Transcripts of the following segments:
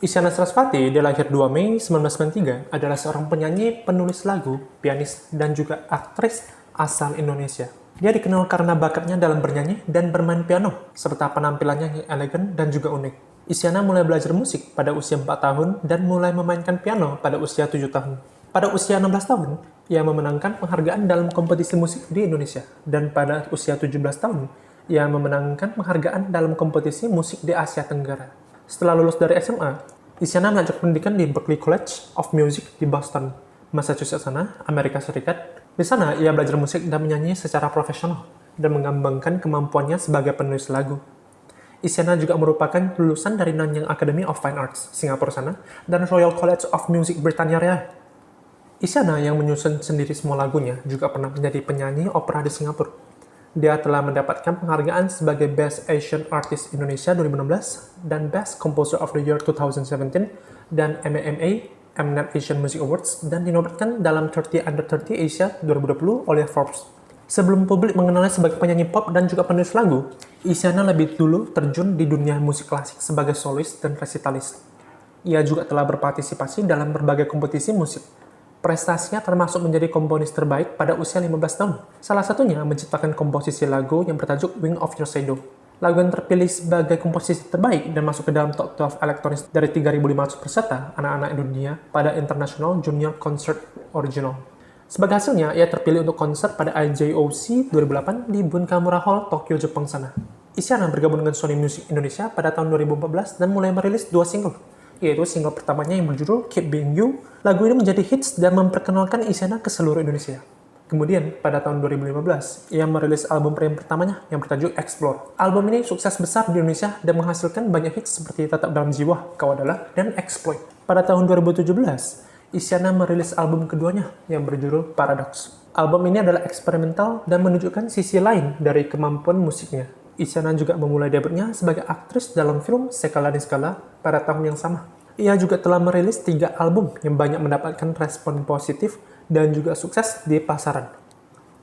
Isyana Sarasvati, dia lahir 2 Mei 1993, adalah seorang penyanyi, penulis lagu, pianis, dan juga aktris asal Indonesia. Dia dikenal karena bakatnya dalam bernyanyi dan bermain piano, serta penampilannya yang elegan dan juga unik. Isyana mulai belajar musik pada usia 4 tahun dan mulai memainkan piano pada usia 7 tahun. Pada usia 16 tahun, ia memenangkan penghargaan dalam kompetisi musik di Indonesia. Dan pada usia 17 tahun, ia memenangkan penghargaan dalam kompetisi musik di Asia Tenggara. Setelah lulus dari SMA, Isyana melanjutkan pendidikan di Berklee College of Music di Boston, Massachusetts sana, Amerika Serikat. Di sana, ia belajar musik dan menyanyi secara profesional dan mengembangkan kemampuannya sebagai penulis lagu. Isyana juga merupakan lulusan dari Nanyang Academy of Fine Arts, Singapura sana, dan Royal College of Music Britania Raya. Isyana yang menyusun sendiri semua lagunya juga pernah menjadi penyanyi opera di Singapura. Dia telah mendapatkan penghargaan sebagai Best Asian Artist Indonesia 2016 dan Best Composer of the Year 2017 dan MAMA Mnet Asian Music Awards dan dinobatkan dalam 30 Under 30 Asia 2020 oleh Forbes. Sebelum publik mengenalnya sebagai penyanyi pop dan juga penulis lagu, Isyana lebih dulu terjun di dunia musik klasik sebagai solis dan resitalis. Ia juga telah berpartisipasi dalam berbagai kompetisi musik. Prestasinya termasuk menjadi komponis terbaik pada usia 15 tahun. Salah satunya menciptakan komposisi lagu yang bertajuk Wing of Your Shadow. Lagu yang terpilih sebagai komposisi terbaik dan masuk ke dalam top 12 elektronis dari 3.500 peserta anak-anak dunia pada International Junior Concert Original. Sebagai hasilnya, ia terpilih untuk konser pada IJOC 2008 di Bunkamura Hall, Tokyo, Jepang sana. Isyana bergabung dengan Sony Music Indonesia pada tahun 2014 dan mulai merilis 2 single, yaitu single pertamanya yang berjudul Keep Being You. Lagu ini menjadi hits dan memperkenalkan Isyana ke seluruh Indonesia. Kemudian, pada tahun 2015, ia merilis album premium pertamanya yang bertajuk Explore. Album ini sukses besar di Indonesia dan menghasilkan banyak hits seperti Tetap Dalam Jiwa, Kau Adalah, dan Exploit. Pada tahun 2017, Isyana merilis album keduanya yang berjudul Paradox. Album ini adalah eksperimental dan menunjukkan sisi lain dari kemampuan musiknya. Isyana juga memulai debutnya sebagai aktris dalam film Sekala di Skala pada tahun yang sama. Ia juga telah merilis 3 album yang banyak mendapatkan respon positif dan juga sukses di pasaran.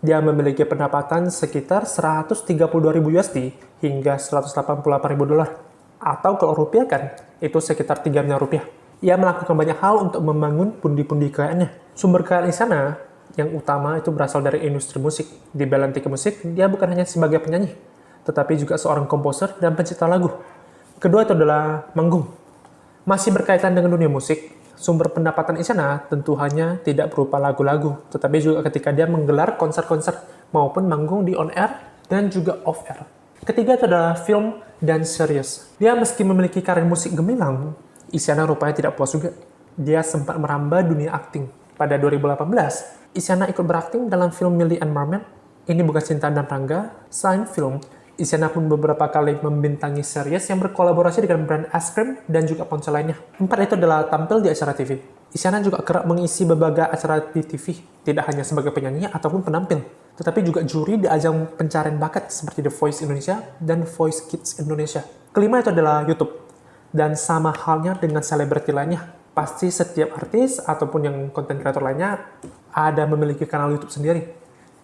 Dia memiliki pendapatan sekitar 132.000 USD hingga 188.000 dolar. Atau kalau rupiah kan, itu sekitar 3 miliar rupiah. Ia melakukan banyak hal untuk membangun pundi-pundi kekayaannya. Sumber kekayaan Isyana yang utama itu berasal dari industri musik. Di Belantika Musik, dia bukan hanya sebagai penyanyi, tetapi juga seorang komposer dan pencipta lagu. Kedua itu adalah manggung. Masih berkaitan dengan dunia musik, sumber pendapatan Isyana tentu hanya tidak berupa lagu-lagu, tetapi juga ketika dia menggelar konser-konser maupun manggung di on-air dan juga off-air. Ketiga itu adalah film dan series. Dia meski memiliki karir musik gemilang, Isyana rupanya tidak puas juga. Dia sempat merambah dunia akting. Pada 2018, Isyana ikut berakting dalam film Millie and Mermaid, Ini Bukan Cinta dan Rangga, Sign Film. Isyana pun beberapa kali membintangi series yang berkolaborasi dengan brand es krim dan juga ponsel lainnya. 4 itu adalah tampil di acara TV. Isyana juga kerap mengisi berbagai acara di TV, tidak hanya sebagai penyanyi ataupun penampil, tetapi juga juri di ajang pencarian bakat seperti The Voice Indonesia dan Voice Kids Indonesia. Kelima itu adalah YouTube. Dan sama halnya dengan selebriti lainnya, pasti setiap artis ataupun yang konten kreator lainnya ada memiliki kanal YouTube sendiri.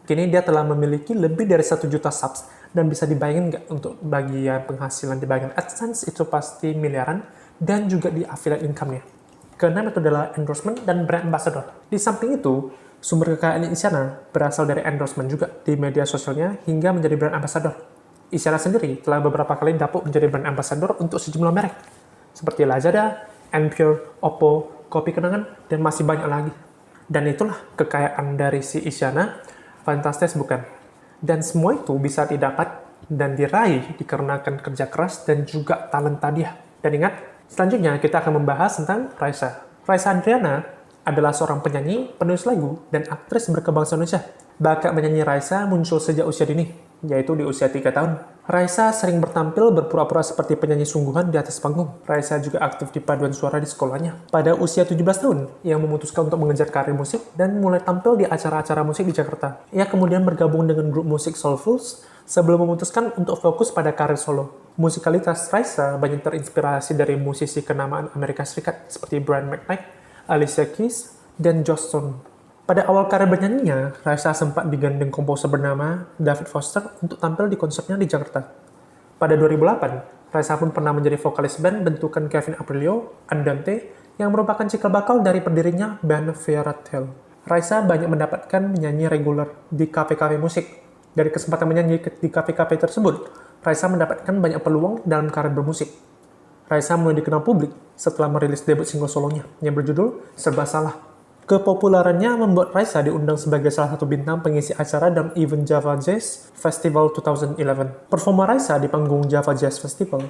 Kini dia telah memiliki lebih dari 1 juta subs, dan bisa dibayangin nggak untuk bagian penghasilan di bagian AdSense itu pasti miliaran, dan juga di affiliate income-nya. Keenam itu adalah endorsement dan brand ambassador. Di samping itu, sumber kekayaan Isyana berasal dari endorsement juga di media sosialnya hingga menjadi brand ambassador. Isyana sendiri telah beberapa kali dapuk menjadi brand ambassador untuk sejumlah merek, seperti Lazada, Enpure, Oppo, Kopi Kenangan, dan masih banyak lagi. Dan itulah kekayaan dari si Isyana, fantastis bukan? Dan semua itu bisa didapat dan diraih dikarenakan kerja keras dan juga talenta dia. Dan ingat, selanjutnya kita akan membahas tentang Raisa. Raisa Andriana adalah seorang penyanyi, penulis lagu, dan aktris berkebangsaan Indonesia. Bakat menyanyi Raisa muncul sejak usia dini, yaitu di usia 3 tahun. Raisa sering bertampil berpura-pura seperti penyanyi sungguhan di atas panggung. Raisa juga aktif di paduan suara di sekolahnya. Pada usia 17 tahun, ia memutuskan untuk mengejar karir musik dan mulai tampil di acara-acara musik di Jakarta. Ia kemudian bergabung dengan grup musik Soulfuls sebelum memutuskan untuk fokus pada karir solo. Musikalitas Raisa banyak terinspirasi dari musisi kenamaan Amerika Serikat seperti Brian McKnight, Alicia Keys, dan Joss Stone. Pada awal karir bernyanyinya, Raisa sempat digandeng komposer bernama David Foster untuk tampil di konsernya di Jakarta. Pada 2008, Raisa pun pernah menjadi vokalis band bentukan Kevin Aprilio, Andante, yang merupakan cikal bakal dari berdirinya band Fairy Tail. Raisa banyak mendapatkan menyanyi reguler di kafe-kafe musik. Dari kesempatan menyanyi di kafe-kafe tersebut, Raisa mendapatkan banyak peluang dalam karir bermusik. Raisa mulai dikenal publik setelah merilis debut single solonya yang berjudul Serba Salah. Kepopulerannya membuat Raisa diundang sebagai salah satu bintang pengisi acara dalam event Java Jazz Festival 2011. Performa Raisa di panggung Java Jazz Festival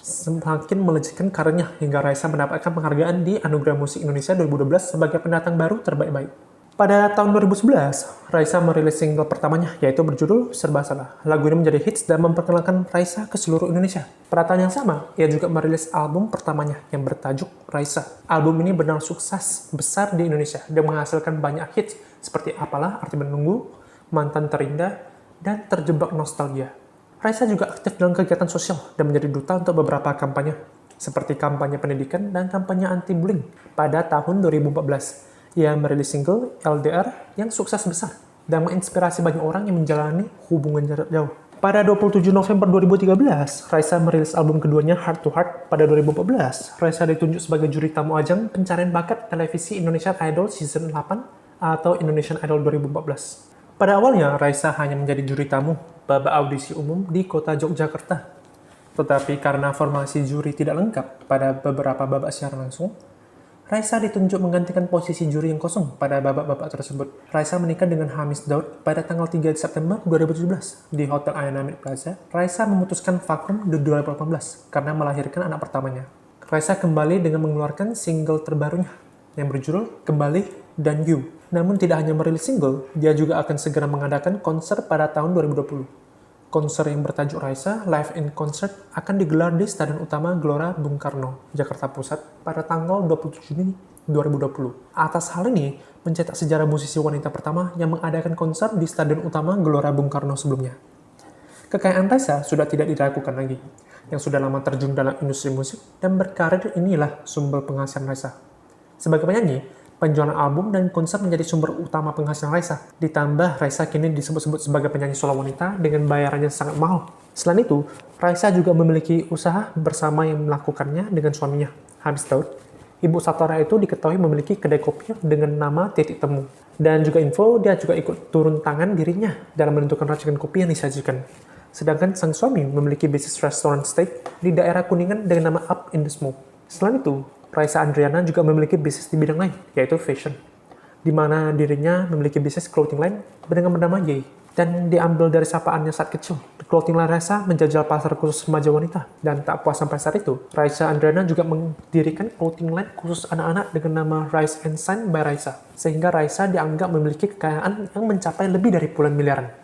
semakin melejitkan karirnya hingga Raisa mendapatkan penghargaan di Anugerah Musik Indonesia 2012 sebagai pendatang baru terbaik-baik. Pada tahun 2011, Raisa merilis single pertamanya yaitu berjudul Serba Salah. Lagu ini menjadi hits dan memperkenalkan Raisa ke seluruh Indonesia. Pada tahun yang sama, ia juga merilis album pertamanya yang bertajuk Raisa. Album ini benar sukses besar di Indonesia dan menghasilkan banyak hits seperti Apalah Arti Menunggu, Mantan Terindah, dan Terjebak Nostalgia. Raisa juga aktif dalam kegiatan sosial dan menjadi duta untuk beberapa kampanye, seperti kampanye pendidikan dan kampanye anti-bullying. Pada tahun 2014, ia merilis single LDR yang sukses besar dan menginspirasi banyak orang yang menjalani hubungan jarak jauh. Pada 27 November 2013, Raisa merilis album keduanya Heart to Heart. Pada 2014, Raisa ditunjuk sebagai juri tamu ajang pencarian bakat televisi Indonesian Idol Season 8 atau Indonesian Idol 2014. Pada awalnya, Raisa hanya menjadi juri tamu babak audisi umum di kota Yogyakarta. Tetapi karena formasi juri tidak lengkap pada beberapa babak siaran langsung, Raisa ditunjuk menggantikan posisi juri yang kosong pada babak-babak tersebut. Raisa menikah dengan Hamis Daud pada tanggal 3 September 2017 di Hotel Ayana Mid Plaza. Raisa memutuskan vakum di 2018 karena melahirkan anak pertamanya. Raisa kembali dengan mengeluarkan single terbarunya yang berjudul Kembali dan You. Namun tidak hanya merilis single, dia juga akan segera mengadakan konser pada tahun 2020. Konser yang bertajuk Raisa Live in Concert akan digelar di Stadion Utama Gelora Bung Karno, Jakarta Pusat pada tanggal 27 Juni 2020. Atas hal ini, mencetak sejarah musisi wanita pertama yang mengadakan konser di Stadion Utama Gelora Bung Karno sebelumnya. Kekayaan Raisa sudah tidak diragukan lagi, yang sudah lama terjun dalam industri musik dan berkarir inilah sumber penghasilan Raisa. Sebagai penyanyi, penjualan album dan konser menjadi sumber utama penghasilan Raisa. Ditambah, Raisa kini disebut-sebut sebagai penyanyi solo wanita dengan bayarannya sangat mahal. Selain itu, Raisa juga memiliki usaha bersama yang melakukannya dengan suaminya, Hamis Daud. Ibu Satara itu diketahui memiliki kedai kopi dengan nama Titik Temu. Dan juga info, dia juga ikut turun tangan dirinya dalam menentukan racikan kopi yang disajikan. Sedangkan sang suami memiliki bisnis restoran steak di daerah Kuningan dengan nama Up in the Smoke. Selain itu, Raisa Andriana juga memiliki bisnis di bidang lain, yaitu fashion, di mana dirinya memiliki bisnis clothing line dengan bernama Ye, dan diambil dari sapaannya saat kecil. Clothing line Raisa menjajal pasar khusus remaja wanita, dan tak puas sampai saat itu, Raisa Andriana juga mendirikan clothing line khusus anak-anak dengan nama Rise and Shine by Raisa, sehingga Raisa dianggap memiliki kekayaan yang mencapai lebih dari puluhan miliaran.